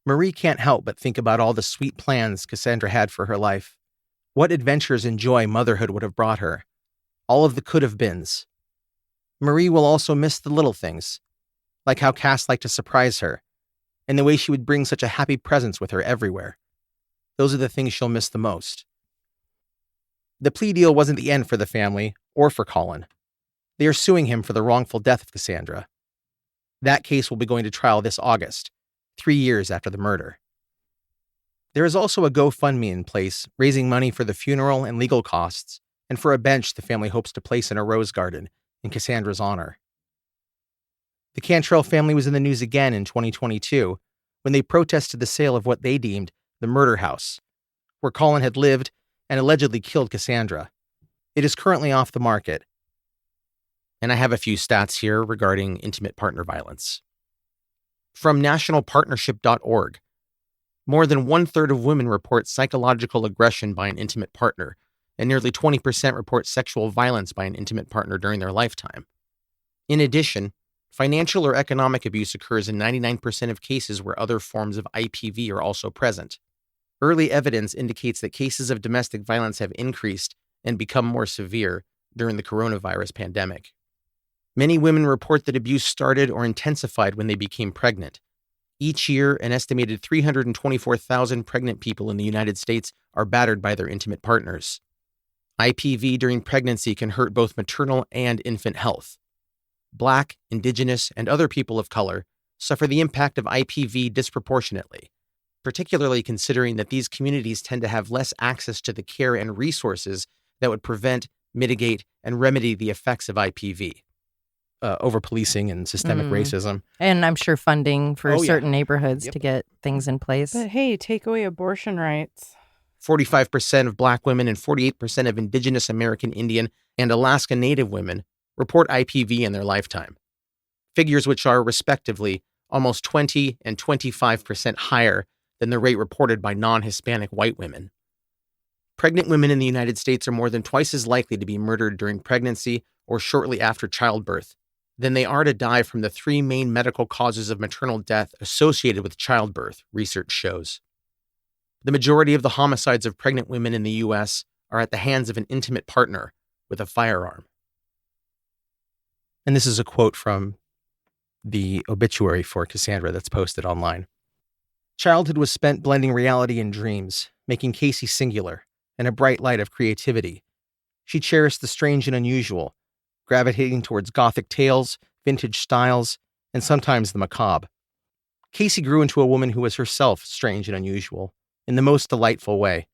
Marie can't help but think about all the sweet plans Kassanndra had for her life. What adventures and joy motherhood would have brought her. All of the could-have-beens. Marie will also miss the little things, like how Cass liked to surprise her, and the way she would bring such a happy presence with her everywhere. Those are the things she'll miss the most. The plea deal wasn't the end for the family, or for Colin. They are suing him for the wrongful death of Kassanndra. That case will be going to trial this August, 3 years after the murder. There is also a GoFundMe in place, raising money for the funeral and legal costs, and for a bench the family hopes to place in a rose garden in Kassandra's honor. The Cantrell family was in the news again in 2022 when they protested the sale of what they deemed the murder house, where Colin had lived and allegedly killed Kassanndra. It is currently off the market. And I have a few stats here regarding intimate partner violence. From nationalpartnership.org, more than 1/3 of women report psychological aggression by an intimate partner, and nearly 20% report sexual violence by an intimate partner during their lifetime. In addition, financial or economic abuse occurs in 99% of cases where other forms of IPV are also present. Early evidence indicates that cases of domestic violence have increased and become more severe during the coronavirus pandemic. Many women report that abuse started or intensified when they became pregnant. Each year, an estimated 324,000 pregnant people in the United States are battered by their intimate partners. IPV during pregnancy can hurt both maternal and infant health. Black, Indigenous, and other people of color suffer the impact of IPV disproportionately. particularly considering that these communities tend to have less access to the care and resources that would prevent, mitigate, and remedy the effects of IPV, over-policing and systemic racism. And I'm sure funding for certain neighborhoods Yep. to get things in place. But hey, take away abortion rights. 45% of Black women and 48% of Indigenous American Indian and Alaska Native women report IPV in their lifetime, figures which are, respectively, almost 20 and 25% higher than the rate reported by non-Hispanic white women. Pregnant women in the United States are more than twice as likely to be murdered during pregnancy or shortly after childbirth than they are to die from the 3 main medical causes of maternal death associated with childbirth, research shows. The majority of the homicides of pregnant women in the U.S. are at the hands of an intimate partner with a firearm. And this is a quote from the obituary for Kassanndra that's posted online. Childhood was spent blending reality and dreams, making Casey singular and a bright light of creativity. She cherished the strange and unusual, gravitating towards gothic tales, vintage styles, and sometimes the macabre. Casey grew into a woman who was herself strange and unusual, in the most delightful way.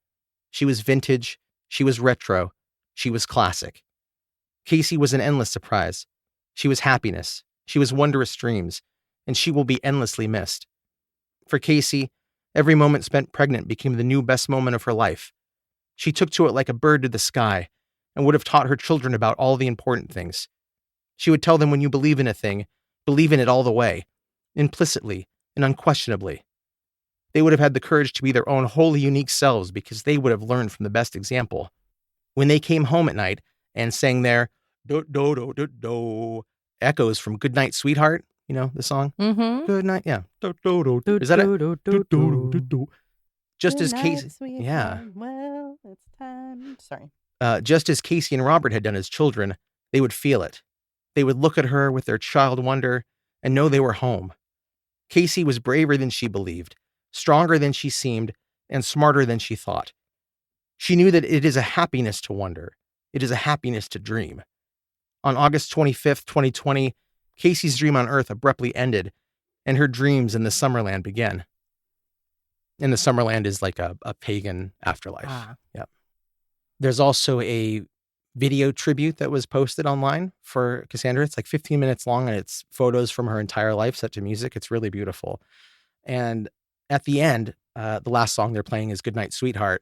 She was vintage, she was retro, she was classic. Casey was an endless surprise. She was happiness, she was wondrous dreams, and she will be endlessly missed. For Casey, every moment spent pregnant became the new best moment of her life. She took to it like a bird to the sky, and would have taught her children about all the important things. She would tell them, when you believe in a thing, believe in it all the way, implicitly and unquestionably. They would have had the courage to be their own wholly unique selves because they would have learned from the best example. When they came home at night and sang their do-do-do-do-do echoes from Goodnight Sweetheart, you know the song? Mm-hmm. Good night, yeah. Do-do-do. Is that it? Do-do-do-do. Just as Casey, yeah. Well, it's time. Sorry. Just as Casey and Robert had done as children, they would feel it. They would look at her with their child wonder and know they were home. Casey was braver than she believed, stronger than she seemed, and smarter than she thought. She knew that it is a happiness to wonder. It is a happiness to dream. On August 25th, 2020, Casey's dream on Earth abruptly ended, and her dreams in the Summerland began. And the Summerland is like a pagan afterlife. Ah. Yep. There's also a video tribute that was posted online for Kassanndra. It's like 15 minutes long, and it's photos from her entire life set to music. It's really beautiful. And at the end, the last song they're playing is Goodnight Sweetheart,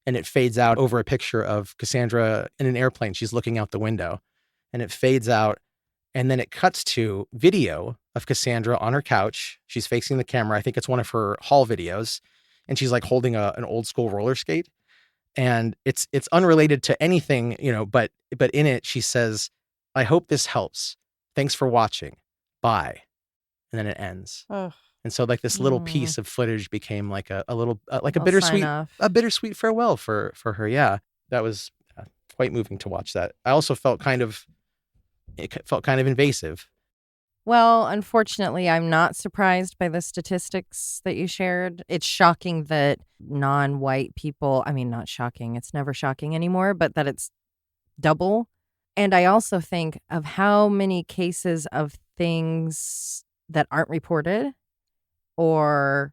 and it fades out over a picture of Kassanndra in an airplane. She's looking out the window, and it fades out, and then it cuts to video of Kassanndra on her couch. She's facing the camera. I think it's one of her haul videos, and she's like holding an old school roller skate. And it's unrelated to anything, you know, but in it, she says, "I hope this helps. Thanks for watching. Bye." And then it ends. Ugh. And so like this little piece of footage became like a little, like a I'll sign bittersweet farewell for her. Yeah. That was quite moving to watch that. I also felt kind of invasive. Well, unfortunately, I'm not surprised by the statistics that you shared. It's shocking that non-white people, I mean, not shocking, it's never shocking anymore, but that it's double. And I also think of how many cases of things that aren't reported or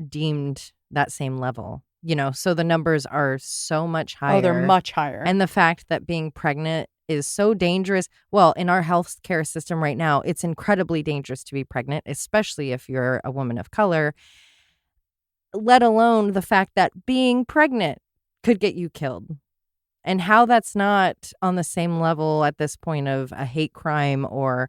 deemed that same level, you know, so the numbers are so much higher. Oh, they're much higher. And the fact that being pregnant is so dangerous. Well, in our healthcare system right now, it's incredibly dangerous to be pregnant, especially if you're a woman of color, let alone the fact that being pregnant could get you killed. And how that's not on the same level at this point of a hate crime, or,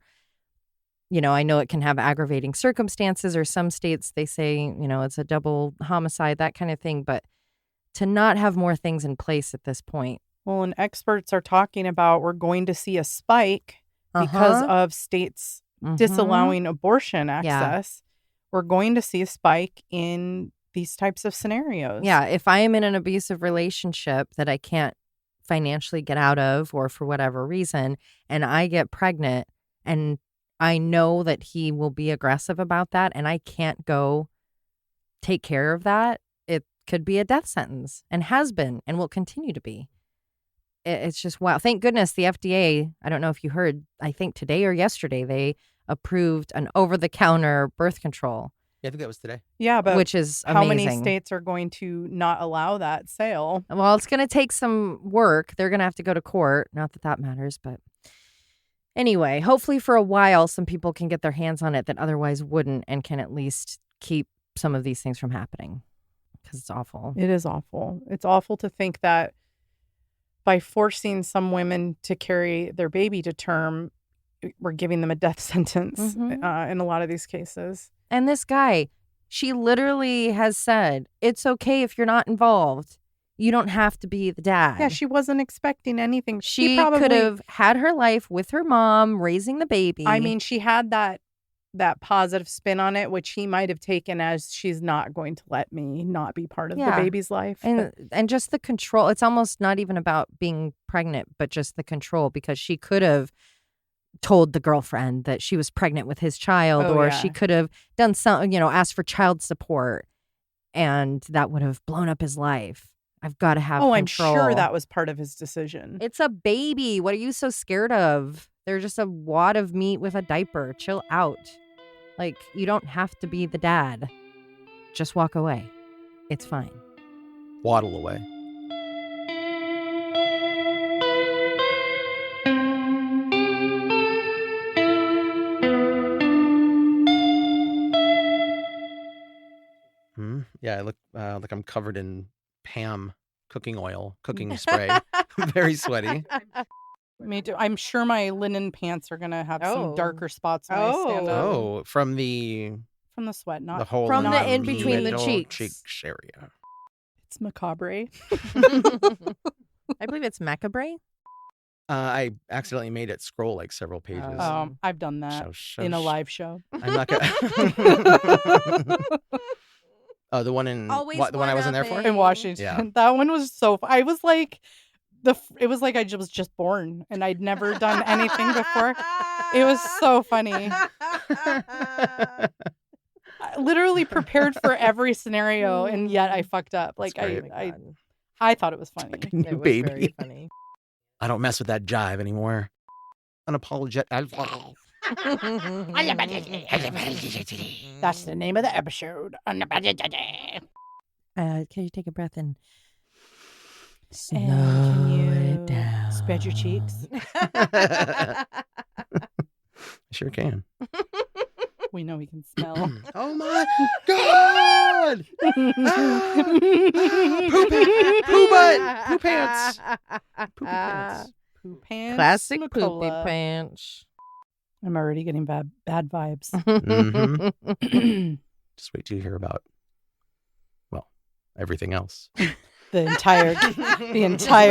you know, I know it can have aggravating circumstances, or some states they say, you know, it's a double homicide, that kind of thing. But to not have more things in place at this point. Well, and experts are talking about we're going to see a spike because of states disallowing abortion access. We're going to see a spike in these types of scenarios. Yeah, if I am in an abusive relationship that I can't financially get out of, or for whatever reason, and I get pregnant, and I know that he will be aggressive about that, and I can't go take care of that, it could be a death sentence, and has been, and will continue to be. It's just wow. Thank goodness the FDA, I don't know if you heard, I think today or yesterday, they approved an over-the-counter birth control. Yeah, I think that was today. Yeah, but which is how amazing. many states are going to not allow that sale? Well, it's going to take some work. They're going to have to go to court. Not that that matters, but anyway, hopefully for a while, some people can get their hands on it that otherwise wouldn't and can at least keep some of these things from happening because it's awful. It is awful. It's awful to think that by forcing some women to carry their baby to term, we're giving them a death sentence in a lot of these cases. And this guy, she literally has said, it's okay if you're not involved. You don't have to be the dad. Yeah, she wasn't expecting anything. She probably could have had her life with her mom, raising the baby. I mean, she had that positive spin on it, which he might have taken as she's not going to let me not be part of the baby's life. And just the control. It's almost not even about being pregnant, but just the control, because she could have told the girlfriend that she was pregnant with his child, or she could have done some, asked for child support, and that would have blown up his life. I've got to have control. I'm sure that was part of his decision. It's a baby. What are you so scared of? They're just a wad of meat with a diaper. Chill out. Like, you don't have to be the dad. Just walk away. It's fine. Waddle away. Yeah, I look like I'm covered in Pam cooking oil, cooking spray. Very sweaty. Me too. I'm sure my linen pants are going to have some darker spots when I stand up. Oh, from the sweat, not the whole from not the in between the middle cheeks area. It's macabre. I believe it's macabre. I accidentally made it scroll like several pages. I've done that in a live show. I'm not gonna. Oh, the one in the one I wasn't there for in Washington. Yeah. That one was so. I was like, it was like I was just born and I'd never done anything before. It was so funny. I literally prepared for every scenario, and yet I fucked up. Like I thought it was funny. Like a new baby. Very funny. I don't mess with that jive anymore. Unapologetic. That's the name of the episode. Can you take a breath and slow can you it down? spread your cheeks? I sure can. We know we can smell. Oh my God! Poo pants. Poopy pants. Poo pants. Classic poopy McCullough. pants. I'm already getting bad vibes. Just wait till you hear about, everything else. The entire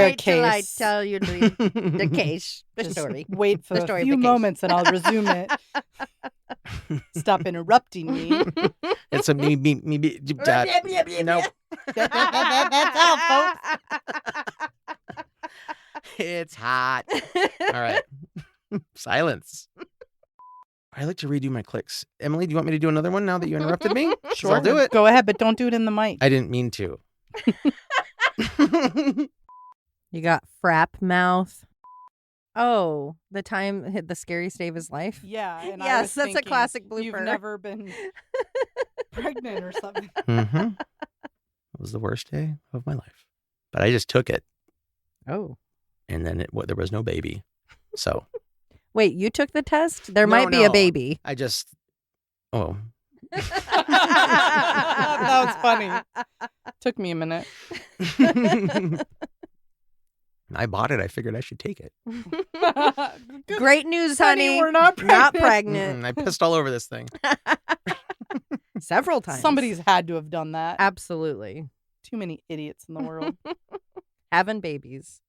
Wait case. till I tell you the case, the Just story. Wait for The story a of few the case. moments and I'll resume it. Stop interrupting me. It's a me. Dad. Nope. That's all, folks. It's hot. All right. Silence. I like to redo my clicks. Emily, do you want me to do another one now that you interrupted me? Sure. I'll do it. Go ahead, but don't do it in the mic. I didn't mean to. You got frap mouth. Oh, the time hit the scariest day of his life. Yeah. And I Yes, was that's a thinking, classic blooper. You've never been pregnant or something. It was the worst day of my life. But I just took it. Oh. And then there was no baby. So. Wait, you took the test? There might be a baby. I just. Oh. That was funny. Took me a minute. I bought it. I figured I should take it. Great news, honey. We're not pregnant. Not pregnant. I pissed all over this thing. Several times. Somebody's had to have done that. Absolutely. Too many idiots in the world. Having babies.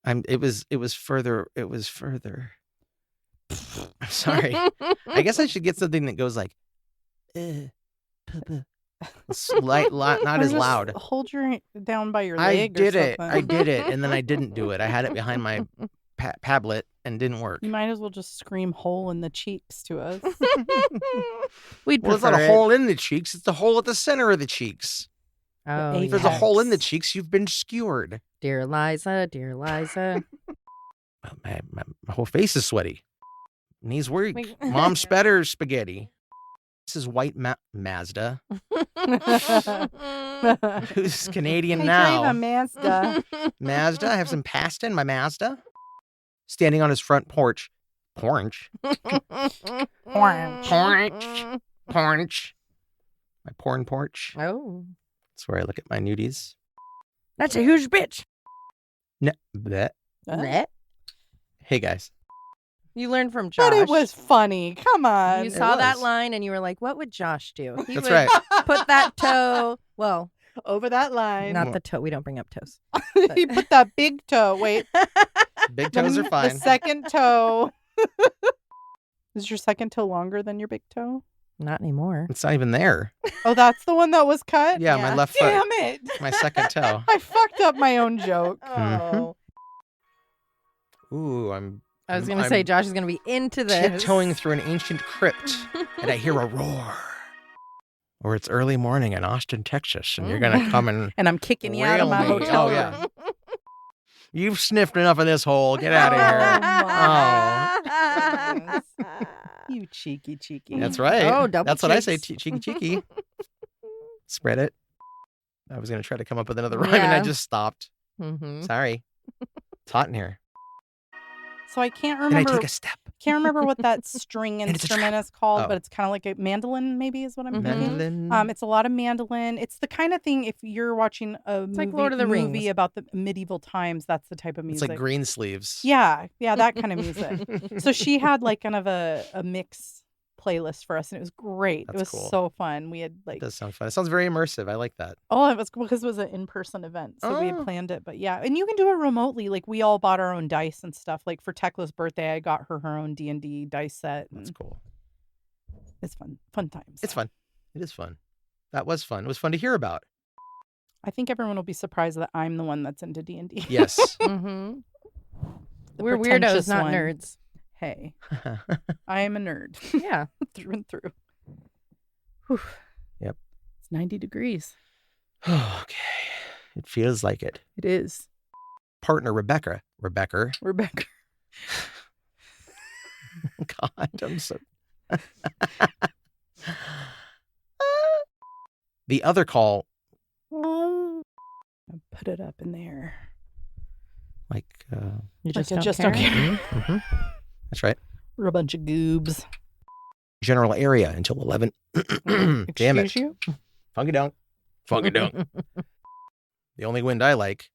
It was further. I'm sorry. I guess I should get something that goes like, not as Or just loud. Hold your down by your I leg. did or it. something. I did it, and then I didn't do it. I had it behind my Padlet and didn't work. You might as well just scream "hole in the cheeks" to us. We'd Well, it's prefer not a hole in the cheeks. It's the hole at the center of the cheeks. Oh, The If there's a Apex. hole in the cheeks, you've been skewered. Dear Liza, dear Liza. Well, my whole face is sweaty. Knees weak. Wait. Mom spat her spaghetti. This is white Mazda. Hey, Who's Canadian drive now? a Mazda. Mazda? I have some pasta in my Mazda. Standing on his front porch. Porch? Orange. Porch. My porn porch. Oh. That's where I look at my nudies. That's a huge bitch. No, that. Bleh. Hey, guys. You learned from Josh. But it was funny. Come on. You saw that was. line and you were like, what would Josh do? He That's would right. put that toe. Well, Over that line. not the toe. We don't bring up toes. He put that big toe. Wait. Big toes are The fine. second toe. Is your second toe longer than your big toe? Not anymore. It's not even there. Oh, that's the one that was cut? Yeah, Yeah. my left foot. Damn it. My second toe. I fucked up my own joke. Oh. Ooh, I'm I was going to say, Josh is going to be into this. tiptoeing through an ancient crypt, and I hear a roar. Or it's early morning in Austin, Texas, and you're gonna come and And I'm kicking you out of my rail me. hotel Oh, room. yeah. You've sniffed enough of this hole. Get out of here. You cheeky. That's right. Oh, double That's what I say. cheeks. Cheeky, cheeky. Spread it. I was gonna try to come up with another rhyme, and I Yeah. just stopped. Mm-hmm. Sorry. It's hot in here. So I can't And I remember. take a step. Can't remember what that string And it's a instrument is called, Oh. but it's kind of like a mandolin, maybe is what I'm thinking. Mandolin. It's a lot of mandolin. It's the kind of thing if you're watching a movie, like Lord of the Rings. movie about the medieval times, that's the type of It's music. like green sleeves. Yeah, that kind of music. So she had like kind of a mix playlist for us, and it was great. That's it was cool. so fun. We had It like does sound fun. It sounds very immersive. I like that. oh, it was because it was an in-person event, so we had Oh. planned it. But yeah, and you can do it remotely. Like we all bought our own dice and stuff. Like for Tekla's birthday, I got her own D&D dice set. That's And cool. it's fun times. It's fun. It is fun. That was fun. It was fun to hear about. I think everyone will be surprised that I'm the one that's into D&D. Yes. Mm-hmm. The We're weirdos, pretentious not one. nerds. Hey, I am a nerd Yeah. through and through. Yep. It's 90 degrees. Okay. It feels like it. It is. Partner Rebecca. Rebecca. God, I'm so. The other call, I'll put it up in there. like, You Like, just I don't just care. don't care. mhm. That's right. We're a bunch of goobs. General area until 11. Damn it. Excuse you? Funky dunk. Funky dunk. The only wind I like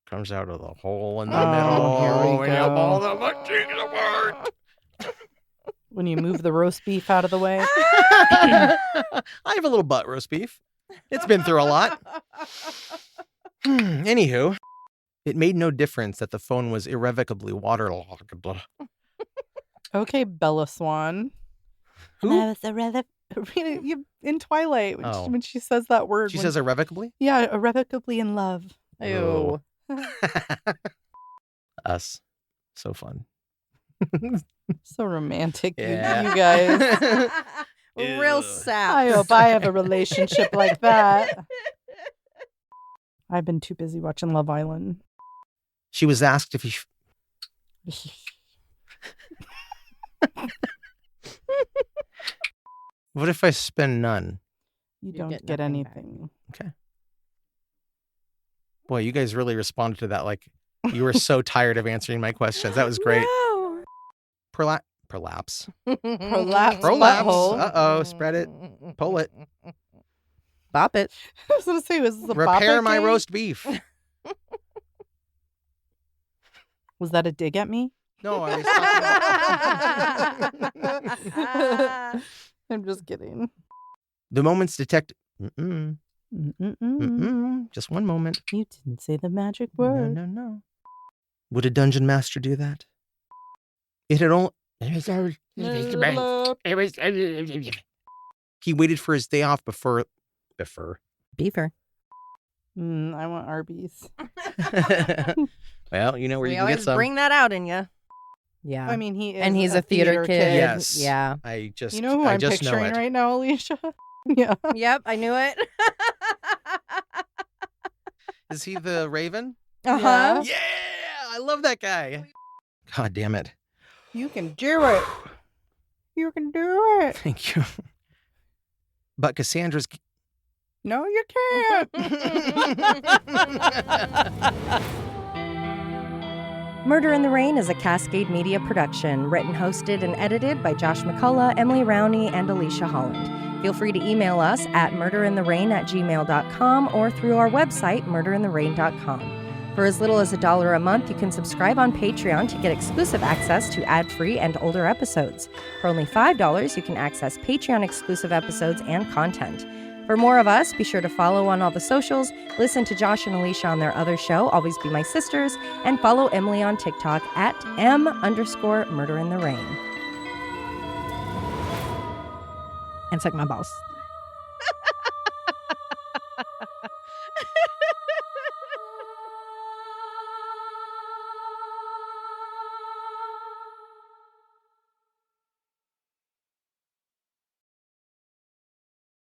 comes out of the hole in the Oh, middle. here we when you go. pull the butt cheeks apart. When you move the roast beef out of the way. I have a little butt roast beef. It's been through a lot. Anywho, it made no difference that the phone was irrevocably waterlogged. Okay, Bella Swan. Who? And I was in Twilight when, Oh. when she says that word. She when- says irrevocably? yeah, irrevocably in love. Ew. Us. So fun. So romantic, Yeah. you guys. Real Ew. sap. I hope I have a relationship like that. I've been too busy watching Love Island. She was asked if he. What if I spend none? You You don't get get nothing back. anything. Boy, you guys really responded to that like you were so tired of answering my questions. That was great. No. Prolapse. Prolapse. Prolapse. Butthole. Uh-oh, spread it. Pull it. Bop it. I was going to say, was this a Repair Bop It my game? roast beef. Was that a dig at me? No, I was talking about... I'm just kidding. The moments detect. Mm-mm, Mm-mm-mm. just one moment. You didn't say the magic No, word. no. Would a dungeon master do that? It had only. He waited for his day off before. Beefer. I want Arby's. Well, you know where We you can get always some. bring that out in you. Yeah. I mean, he is and he's a theater kid. Yes. Yeah. I just. You know who I I'm just know picturing it. right now, Alicia? Yeah. Yep, I knew it. Is he the Raven? Uh-huh. Yeah, I love that guy. God damn it. You can do it. You can do it. Thank you. But Cassandra's... No, you can't. Murder in the Rain is a Cascade Media production, written, hosted, and edited by Josh McCullough, Emily Rowney, and Alicia Holland. Feel free to email us at murderintherain@gmail.com or through our website, murderintherain.com. For as little as $1 a month, you can subscribe on Patreon to get exclusive access to ad-free and older episodes. For only $5, you can access Patreon-exclusive episodes and content. For more of us, be sure to follow on all the socials, listen to Josh and Alicia on their other show, Always Be My Sisters, and follow Emily on TikTok at @M_murderintherain. And suck my balls.